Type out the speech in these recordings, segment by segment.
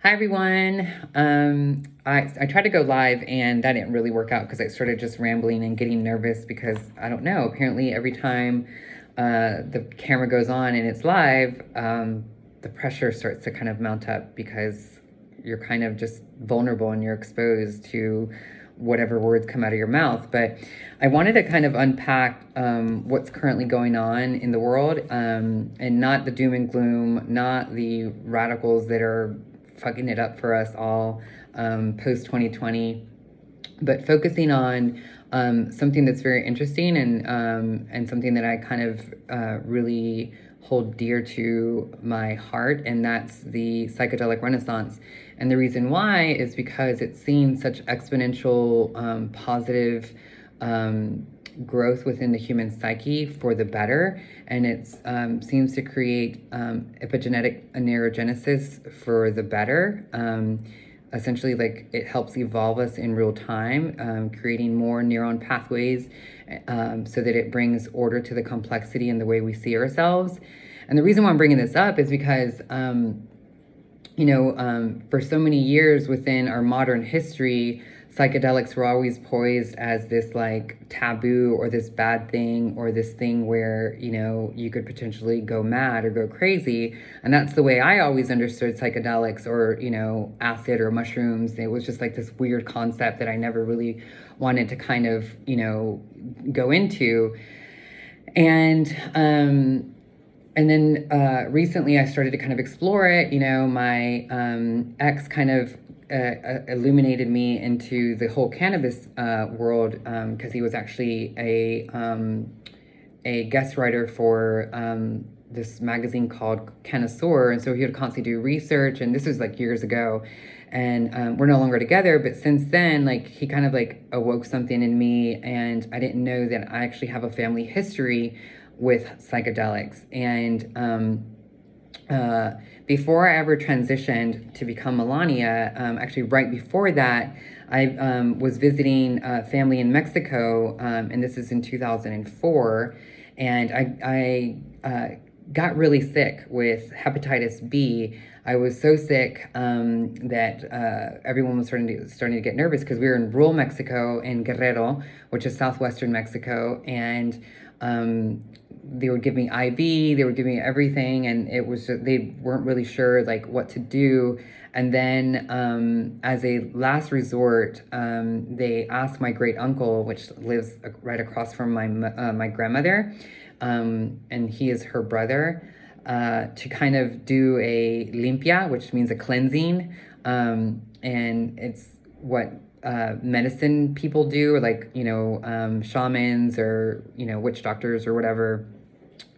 Hi everyone. I tried to go live and that didn't really work out because I started just rambling and getting nervous because I don't know. Apparently, every time the camera goes on and it's live, the pressure starts to kind of mount up because you're kind of just vulnerable and you're exposed to whatever words come out of your mouth. But I wanted to kind of unpack what's currently going on in the world, and not the doom and gloom, not the radicals that are fucking it up for us all post 2020, but focusing on something that's very interesting and something that I kind of really hold dear to my heart, and that's the psychedelic renaissance. And the reason why is because it's seen such exponential positive growth within the human psyche for the better, and it seems to create epigenetic neurogenesis for the better. Essentially, like, it helps evolve us in real time, creating more neuron pathways, so that it brings order to the complexity in the way we see ourselves. And the reason why I'm bringing this up is because for so many years within our modern history, psychedelics were always poised as this like taboo or this bad thing or this thing where, you could potentially go mad or go crazy. And that's the way I always understood psychedelics or, acid or mushrooms. It was just like this weird concept that I never really wanted to kind of, go into. And, and then recently I started to kind of explore it. My ex kind of illuminated me into the whole cannabis world, because he was actually a guest writer for this magazine called Connoisseur. And so he would constantly do research. And this was like years ago. And we're no longer together. But since then, like, he kind of like awoke something in me. And I didn't know that I actually have a family history with psychedelics. And before I ever transitioned to become Melania, actually right before that, I was visiting family in Mexico, and this is in 2004, and I got really sick with hepatitis B. I was so sick that everyone was starting to get nervous because we were in rural Mexico in Guerrero, which is southwestern Mexico, and they would give me IV, they would give me everything, and it was just, they weren't really sure like what to do. And then as a last resort, they asked my great uncle, which lives right across from my grandmother, and he is her brother, to kind of do a limpia, which means a cleansing, and it's what medicine people do, or like, shamans or, witch doctors or whatever.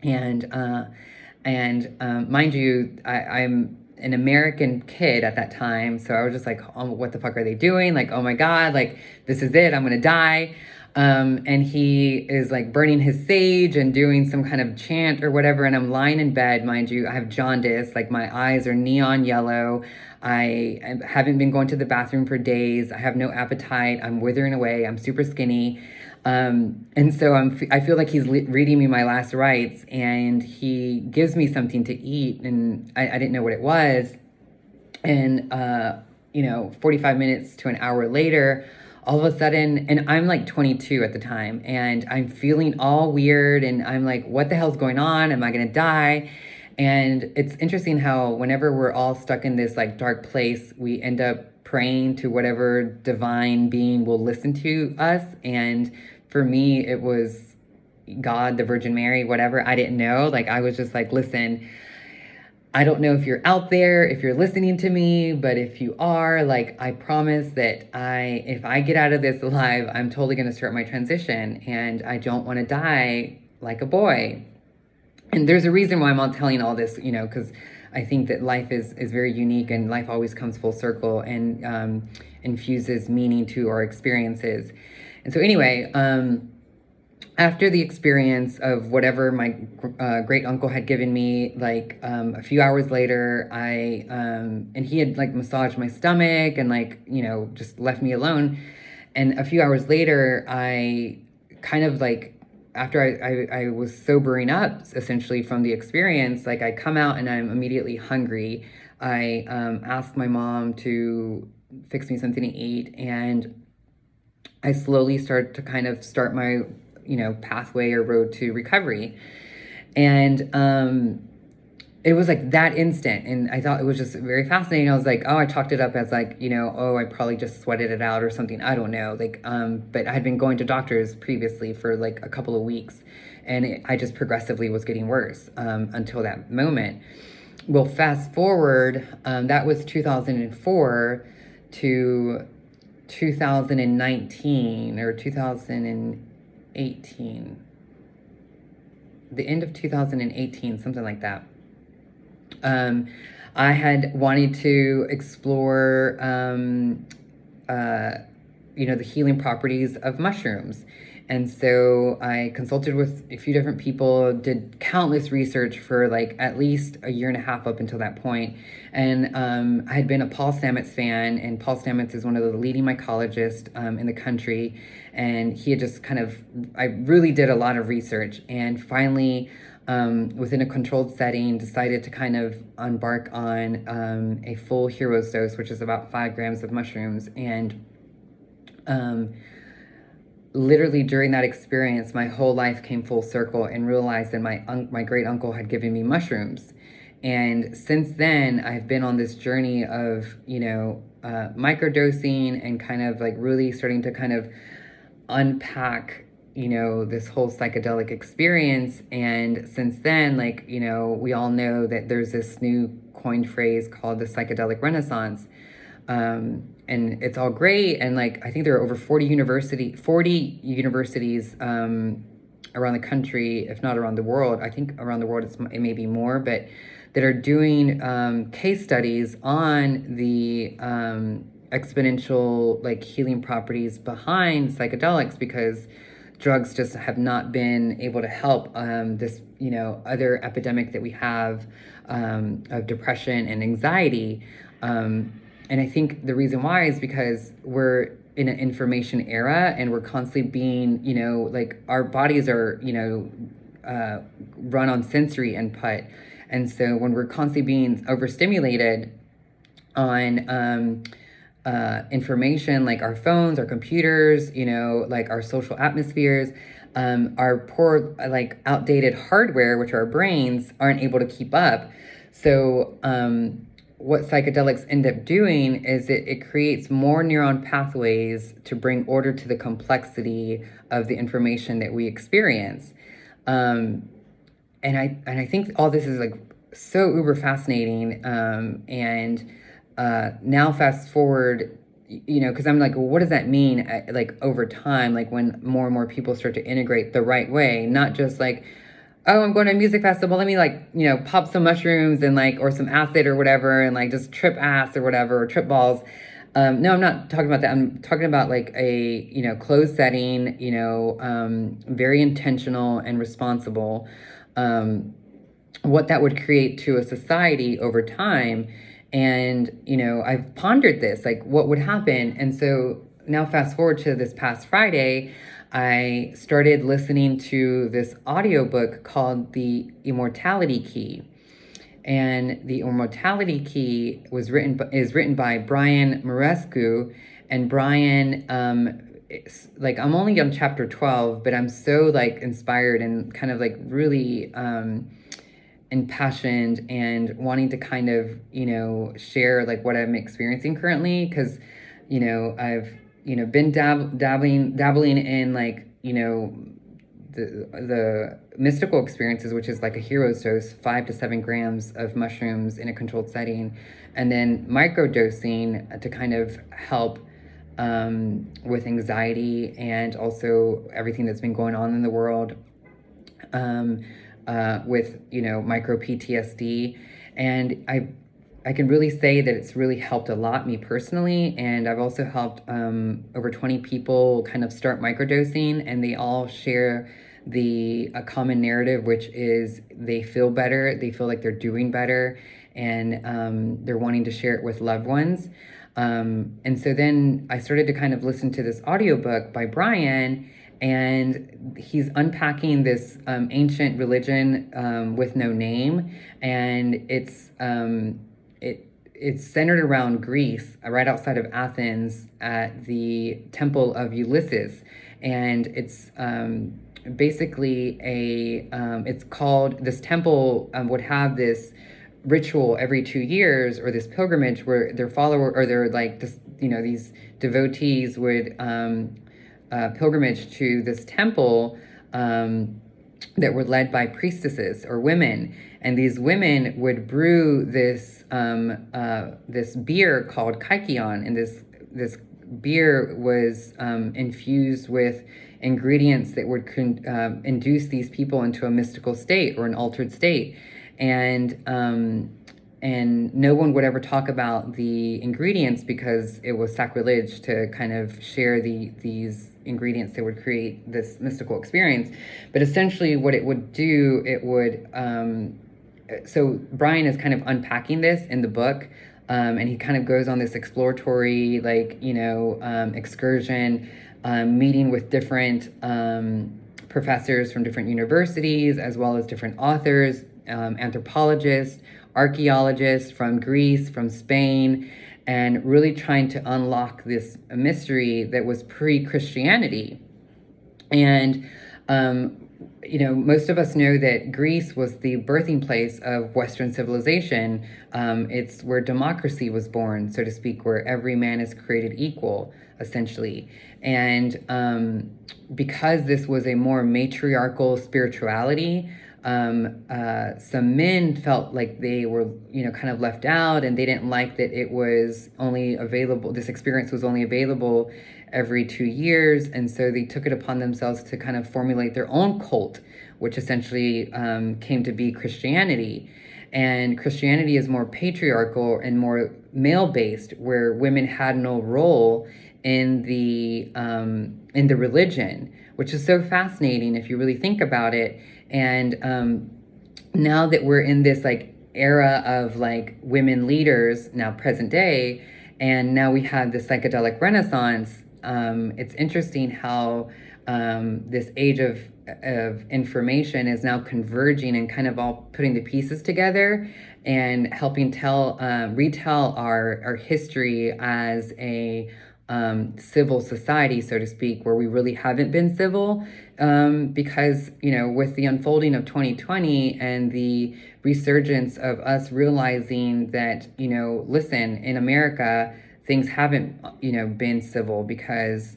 And mind you, I'm an American kid at that time, so I was just like, oh, what the fuck are they doing? Like, oh my God, like, this is it, I'm gonna die. And he is like burning his sage and doing some kind of chant or whatever, and I'm lying in bed, mind you, I have jaundice, like my eyes are neon yellow. I haven't been going to the bathroom for days. I have no appetite. I'm withering away. I'm super skinny. And so I feel like he's reading me my last rites, and he gives me something to eat, and I didn't know what it was. And, 45 minutes to an hour later, all of a sudden, and I'm like 22 at the time, and I'm feeling all weird, and I'm like, what the hell's going on? Am I gonna die? And it's interesting how whenever we're all stuck in this like dark place, we end up praying to whatever divine being will listen to us. And for me, it was God, the Virgin Mary, whatever. I didn't know. Like, I was just like, listen, I don't know if you're out there, if you're listening to me, but if you are, like, I promise that if I get out of this alive, I'm totally going to start my transition, and I don't want to die like a boy. And there's a reason why I'm all telling all this, because I think that life is very unique, and life always comes full circle and infuses meaning to our experiences. And so anyway, after the experience of whatever my great uncle had given me, like, a few hours later, and he had like massaged my stomach and, like, just left me alone. And a few hours later, I kind of like, after I was sobering up essentially from the experience, like, I come out and I'm immediately hungry. I asked my mom to fix me something to eat, and I slowly started to kind of start my, pathway or road to recovery. And it was like that instant. And I thought it was just very fascinating. I was like, oh, I chalked it up as like, oh, I probably just sweated it out or something. I don't know. Like, but I had been going to doctors previously for like a couple of weeks, and I just progressively was getting worse until that moment. Well, fast forward, that was 2004 to 2019 or 2018, the end of 2018, something like that. Um, I had wanted to explore, the healing properties of mushrooms. And so I consulted with a few different people, did countless research for like at least a year and a half up until that point. And I had been a Paul Stamets fan, and Paul Stamets is one of the leading mycologists in the country. And he had just I really did a lot of research, and finally, within a controlled setting, decided to kind of embark on a full hero's dose, which is about 5 grams of mushrooms. And literally during that experience, my whole life came full circle, and realized that my great uncle had given me mushrooms. And since then, I've been on this journey of, microdosing, and kind of like really starting to kind of unpack, this whole psychedelic experience. And since then, like, we all know that there's this new coined phrase called the psychedelic renaissance. And it's all great. And like, I think there are over 40 universities around the country, if not around the world. I think around the world it may be more, but that are doing case studies on the exponential like healing properties behind psychedelics, because drugs just have not been able to help this other epidemic that we have of depression and anxiety. And I think the reason why is because we're in an information era, and we're constantly being, like our bodies are, run on sensory input. And so when we're constantly being overstimulated on information, like our phones, our computers, like our social atmospheres, our poor, like outdated hardware, which are our brains, aren't able to keep up. So, what psychedelics end up doing is it creates more neuron pathways to bring order to the complexity of the information that we experience. And I think all this is like so uber fascinating. And now fast forward, because I'm like, well, what does that mean? Like over time, like when more and more people start to integrate the right way, not just like, oh, I'm going to a music festival, let me like, pop some mushrooms and like, or some acid or whatever, and like just trip ass or whatever, or trip balls. No, I'm not talking about that. I'm talking about like a, closed setting, very intentional and responsible. What that would create to a society over time. And, I've pondered this, like what would happen. And so now fast forward to this past Friday, I started listening to this audiobook called The Immortality Key. And The Immortality Key is written by Brian Marescu. And Brian, like I'm only on chapter 12, but I'm so like inspired and kind of like really impassioned and wanting to kind of, share like what I'm experiencing currently. Because, I've, been dabbling in like, the mystical experiences, which is like a hero's dose, 5 to 7 grams of mushrooms in a controlled setting, and then microdosing to kind of help with anxiety and also everything that's been going on in the world, with micro PTSD. And I can really say that it's really helped a lot me personally, and I've also helped over 20 people kind of start microdosing, and they all share a common narrative, which is they feel better, they feel like they're doing better, and they're wanting to share it with loved ones. And so then I started to kind of listen to this audiobook by Brian, and he's unpacking this ancient religion with no name, and it's centered around Greece, right outside of Athens, at the Temple of Ulysses, and it's basically it's called, this temple would have this ritual every 2 years, or this pilgrimage where their follower, or their like this, these devotees would pilgrimage to this temple that were led by priestesses or women, and these women would brew this beer called kykeon, and this beer was infused with ingredients that would induce these people into a mystical state or an altered state, and no one would ever talk about the ingredients because it was sacrilege to kind of share these ingredients that would create this mystical experience. But essentially what it would do, it would, so Brian is kind of unpacking this in the book, and he kind of goes on this exploratory, excursion, meeting with different professors from different universities, as well as different authors, anthropologists, archaeologists from Greece, from Spain, and really trying to unlock this mystery that was pre-Christianity. And, most of us know that Greece was the birthing place of Western civilization. It's where democracy was born, so to speak, where every man is created equal, essentially. And because this was a more matriarchal spirituality, some men felt like they were, kind of left out, and they didn't like that it was only available, this experience was only available every 2 years. And so they took it upon themselves to kind of formulate their own cult, which essentially came to be Christianity. And Christianity is more patriarchal and more male-based, where women had no role in the religion, which is so fascinating if you really think about it. And now that we're in this era of women leaders, now present day, and now we have the psychedelic renaissance, it's interesting how this age of information is now converging and kind of all putting the pieces together and helping retell our history as a civil society, so to speak, where we really haven't been civil, because, with the unfolding of 2020 and the resurgence of us realizing that, listen, in America, things haven't, been civil because,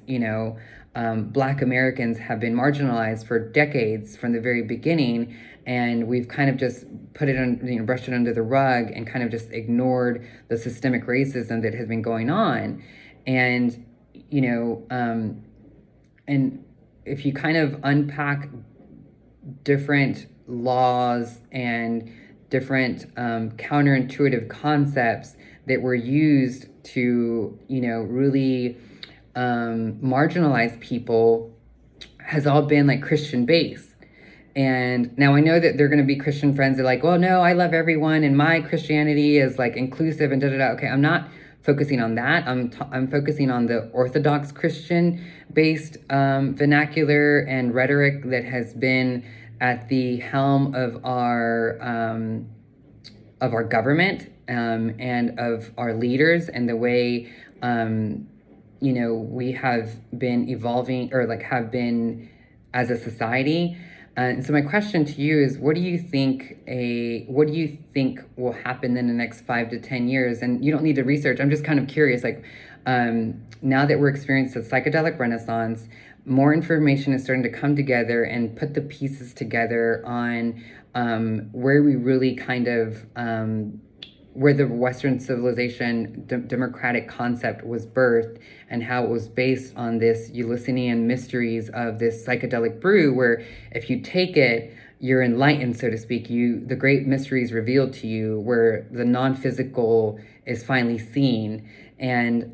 Black Americans have been marginalized for decades from the very beginning, and we've kind of just put it on, brushed it under the rug and kind of just ignored the systemic racism that has been going on. And, and if you kind of unpack different laws and different counterintuitive concepts that were used to, really marginalize people, has all been Christian based. And now I know that they're going to be Christian friends that are like, well, no, I love everyone and my Christianity is inclusive and da-da-da. Okay, I'm not focusing on that. I'm focusing on the Orthodox Christian based vernacular and rhetoric that has been at the helm of our government, and of our leaders, and the way we have been evolving, or have been as a society. And so my question to you is, what do you think will happen in the next 5 to 10 years? And you don't need to research. I'm just kind of curious, now that we're experiencing the psychedelic renaissance, more information is starting to come together and put the pieces together on where we really kind of, where the Western civilization democratic concept was birthed, and how it was based on this Eleusinian mysteries of this psychedelic brew, where if you take it, you're enlightened, so to speak. The great mysteries revealed to you, where the non-physical is finally seen. And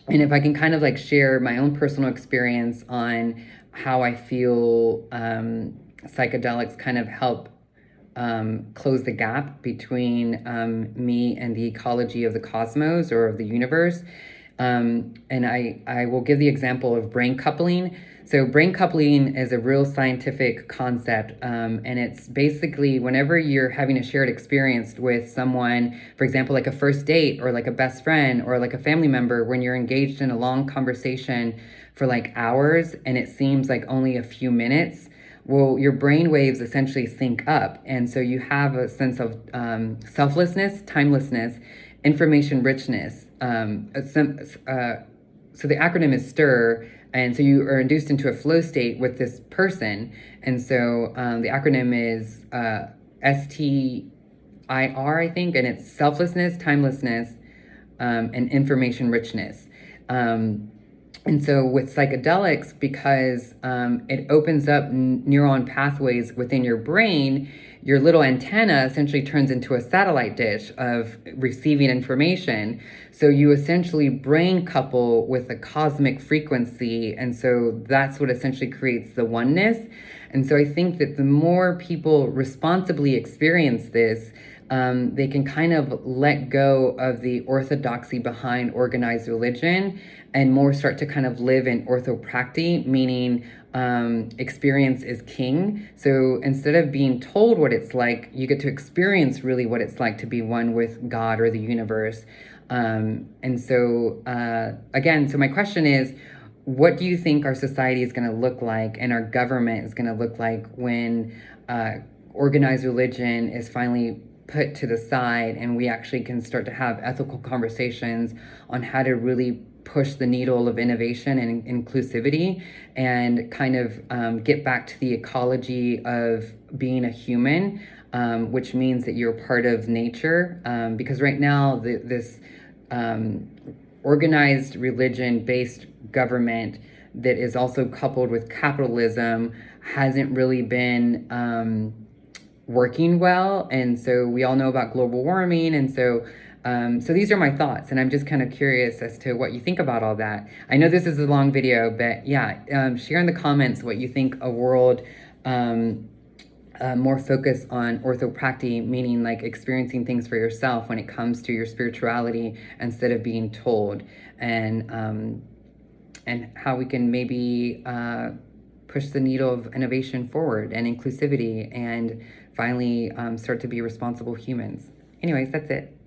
if I can kind of share my own personal experience on how I feel psychedelics kind of help close the gap between me and the ecology of the cosmos or of the universe. And I will give the example of brain coupling. So, brain coupling is a real scientific concept, and it's basically whenever you're having a shared experience with someone, for example, like a first date or like a best friend or like a family member, when you're engaged in a long conversation for like hours and it seems like only a few minutes. Well, your brain waves essentially sync up. And so you have a sense of selflessness, timelessness, information richness. So the acronym is STIR. And so you are induced into a flow state with this person. And so the acronym is STIR, I think, and it's selflessness, timelessness, and information richness. And so with psychedelics, because it opens up neuron pathways within your brain, your little antenna essentially turns into a satellite dish of receiving information. So you essentially brain couple with a cosmic frequency. And so that's what essentially creates the oneness. And so I think that the more people responsibly experience this, they can kind of let go of the orthodoxy behind organized religion and more start to kind of live in orthopracty, meaning experience is king. So instead of being told what it's like, you get to experience really what it's like to be one with God or the universe. And so, again, so my question is, what do you think our society is going to look like and our government is going to look like when organized religion is finally put to the side and we actually can start to have ethical conversations on how to really push the needle of innovation and inclusivity and kind of get back to the ecology of being a human, which means that you're part of nature. Because right now, this organized religion-based government that is also coupled with capitalism hasn't really been working well. And so we all know about global warming. And so these are my thoughts, and I'm just kind of curious as to what you think about all that. I know this is a long video, but yeah, share in the comments what you think a world more focused on orthopracty, meaning like experiencing things for yourself when it comes to your spirituality instead of being told, and how we can maybe push the needle of innovation forward and inclusivity and finally start to be responsible humans. Anyways, that's it.